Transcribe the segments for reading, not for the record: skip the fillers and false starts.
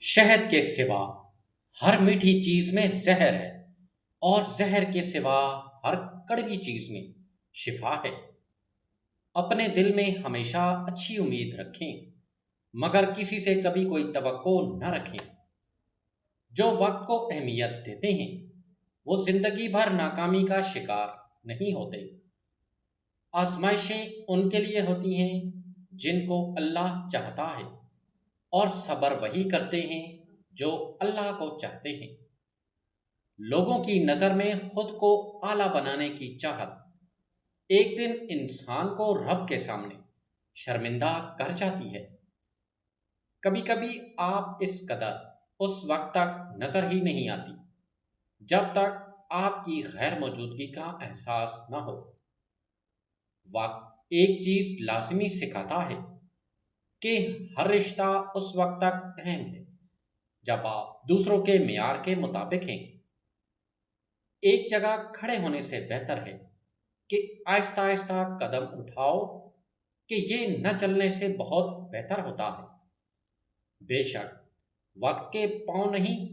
شہد کے سوا ہر میٹھی چیز میں زہر ہے، اور زہر کے سوا ہر کڑوی چیز میں شفا ہے۔ اپنے دل میں ہمیشہ اچھی امید رکھیں، مگر کسی سے کبھی کوئی توقع نہ رکھیں۔ جو وقت کو اہمیت دیتے ہیں وہ زندگی بھر ناکامی کا شکار نہیں ہوتے۔ آزمائشیں ان کے لیے ہوتی ہیں جن کو اللہ چاہتا ہے، اور صبر وہی کرتے ہیں جو اللہ کو چاہتے ہیں۔ لوگوں کی نظر میں خود کو اعلیٰ بنانے کی چاہت ایک دن انسان کو رب کے سامنے شرمندہ کر جاتی ہے۔ کبھی کبھی آپ اس قدر اس وقت تک نظر ہی نہیں آتی جب تک آپ کی غیر موجودگی کا احساس نہ ہو۔ وقت ایک چیز لازمی سکھاتا ہے کہ ہر رشتہ اس وقت تک اہم ہے جب آپ دوسروں کے معیار کے مطابق ہیں۔ ایک جگہ کھڑے ہونے سے بہتر ہے کہ آہستہ آہستہ قدم اٹھاؤ، کہ یہ نہ چلنے سے بہت بہتر ہوتا ہے۔ بے شک وقت کے پاؤں نہیں،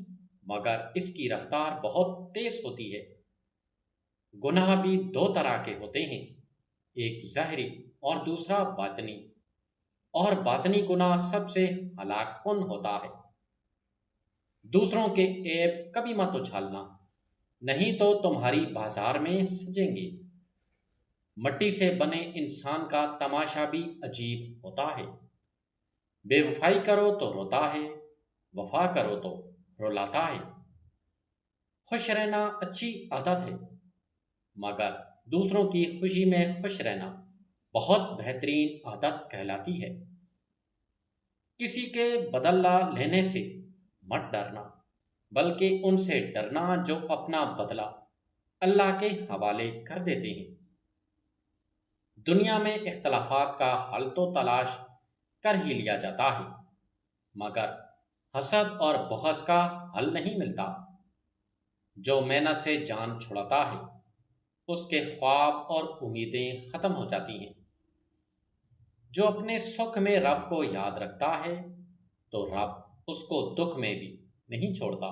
مگر اس کی رفتار بہت تیز ہوتی ہے۔ گناہ بھی دو طرح کے ہوتے ہیں، ایک ظاہری اور دوسرا باطنی، اور باطنی گناہ سب سے ہلاک کن ہوتا ہے۔ دوسروں کے عیب کبھی مت اچھالنا، نہیں تو تمہاری بازار میں سجیں گے۔ مٹی سے بنے انسان کا تماشا بھی عجیب ہوتا ہے۔ بے وفائی کرو تو روتا ہے، وفا کرو تو رلاتا ہے۔ خوش رہنا اچھی عادت ہے، مگر دوسروں کی خوشی میں خوش رہنا بہت بہترین عادت کہلاتی ہے۔ کسی کے بدلہ لینے سے مت ڈرنا، بلکہ ان سے ڈرنا جو اپنا بدلہ اللہ کے حوالے کر دیتے ہیں۔ دنیا میں اختلافات کا حل تو تلاش کر ہی لیا جاتا ہے، مگر حسد اور بغض کا حل نہیں ملتا۔ جو محنت سے جان چھڑاتا ہے اس کے خواب اور امیدیں ختم ہو جاتی ہیں۔ جو اپنے سکھ میں رب کو یاد رکھتا ہے تو رب اس کو دکھ میں بھی نہیں چھوڑتا۔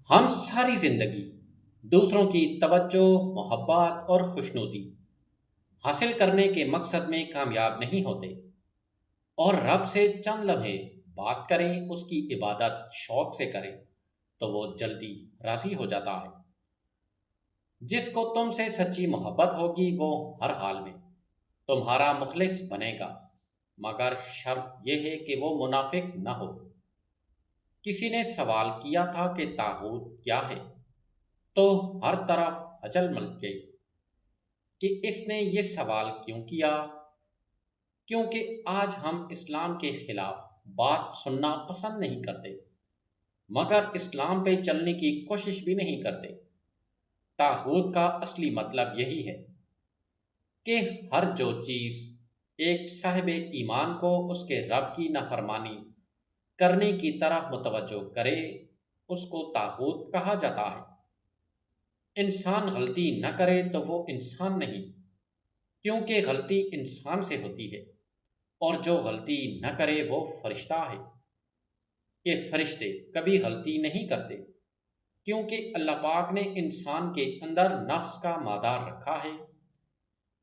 ہم ساری زندگی دوسروں کی توجہ، محبت اور خوشنودی حاصل کرنے کے مقصد میں کامیاب نہیں ہوتے، اور رب سے چند لمحے بات کریں، اس کی عبادت شوق سے کریں تو وہ جلدی راضی ہو جاتا ہے۔ جس کو تم سے سچی محبت ہوگی وہ ہر حال میں تمہارا مخلص بنے گا، مگر شرط یہ ہے کہ وہ منافق نہ ہو۔ کسی نے سوال کیا تھا کہ طاغوت کیا ہے، تو ہر طرف ہلچل مچ گئی کہ اس نے یہ سوال کیوں کیا، کیونکہ آج ہم اسلام کے خلاف بات سننا پسند نہیں کرتے، مگر اسلام پہ چلنے کی کوشش بھی نہیں کرتے۔ طاغوت کا اصلی مطلب یہی ہے کہ ہر جو چیز ایک صاحب ایمان کو اس کے رب کی نافرمانی کرنے کی طرف متوجہ کرے، اس کو طاغوت کہا جاتا ہے۔ انسان غلطی نہ کرے تو وہ انسان نہیں، کیونکہ غلطی انسان سے ہوتی ہے، اور جو غلطی نہ کرے وہ فرشتہ ہے۔ یہ فرشتے کبھی غلطی نہیں کرتے، کیونکہ اللہ پاک نے انسان کے اندر نفس کا مادہ رکھا ہے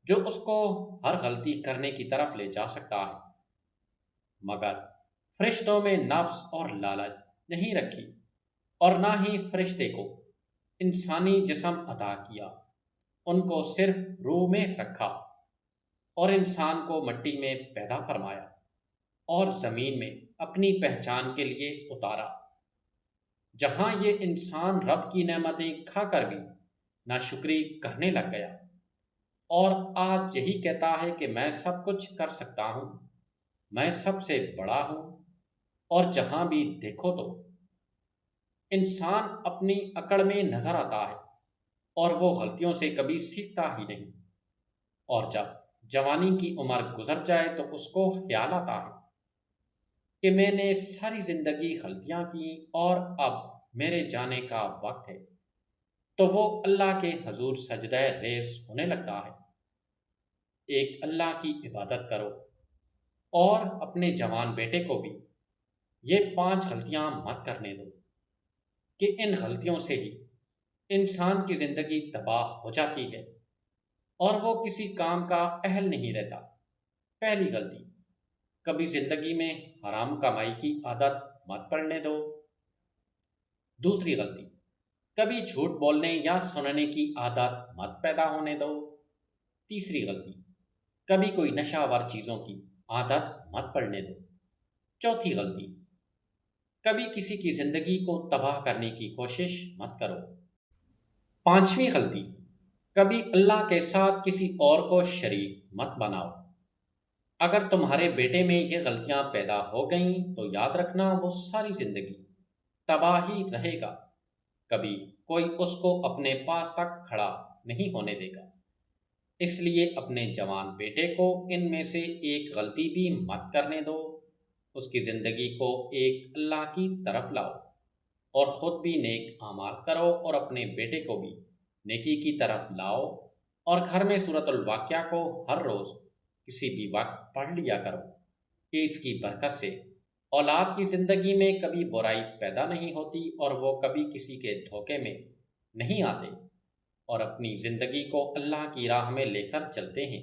جو اس کو ہر غلطی کرنے کی طرف لے جا سکتا ہے، مگر فرشتوں میں نفس اور لالچ نہیں رکھی، اور نہ ہی فرشتے کو انسانی جسم عطا کیا۔ ان کو صرف روح میں رکھا، اور انسان کو مٹی میں پیدا فرمایا اور زمین میں اپنی پہچان کے لیے اتارا۔ جہاں یہ انسان رب کی نعمتیں کھا کر بھی ناشکری کرنے لگ گیا، اور آج یہی کہتا ہے کہ میں سب کچھ کر سکتا ہوں، میں سب سے بڑا ہوں، اور جہاں بھی دیکھو تو انسان اپنی اکڑ میں نظر آتا ہے، اور وہ غلطیوں سے کبھی سیکھتا ہی نہیں، اور جب جوانی کی عمر گزر جائے تو اس کو خیال آتا ہے کہ میں نے ساری زندگی غلطیاں کی اور اب میرے جانے کا وقت ہے، تو وہ اللہ کے حضور سجدہ ریز ہونے لگتا ہے۔ ایک اللہ کی عبادت کرو، اور اپنے جوان بیٹے کو بھی یہ 5 غلطیاں مت کرنے دو کہ ان غلطیوں سے ہی انسان کی زندگی تباہ ہو جاتی ہے اور وہ کسی کام کا اہل نہیں رہتا۔ پہلی غلطی، کبھی زندگی میں حرام کمائی کی عادت مت پڑنے دو۔ دوسری غلطی، کبھی جھوٹ بولنے یا سننے کی عادت مت پیدا ہونے دو۔ تیسری غلطی، کبھی کوئی نشہ آور چیزوں کی عادت مت پڑنے دو۔ چوتھی غلطی، کبھی کسی کی زندگی کو تباہ کرنے کی کوشش مت کرو۔ پانچویں غلطی، کبھی اللہ کے ساتھ کسی اور کو شریک مت بناؤ۔ اگر تمہارے بیٹے میں یہ غلطیاں پیدا ہو گئیں تو یاد رکھنا وہ ساری زندگی تباہ ہی رہے گا، کبھی کوئی اس کو اپنے پاس تک کھڑا نہیں ہونے دے گا۔ اس لیے اپنے جوان بیٹے کو ان میں سے ایک غلطی بھی مت کرنے دو۔ اس کی زندگی کو ایک اللہ کی طرف لاؤ اور خود بھی نیک اعمال کرو اور اپنے بیٹے کو بھی نیکی کی طرف لاؤ، اور گھر میں سورۃ الواقعہ کو ہر روز کسی بھی وقت پڑھ لیا کرو کہ اس کی برکت سے اولاد کی زندگی میں کبھی برائی پیدا نہیں ہوتی اور وہ کبھی کسی کے دھوکے میں نہیں آتے اور اپنی زندگی کو اللہ کی راہ میں لے کر چلتے ہیں۔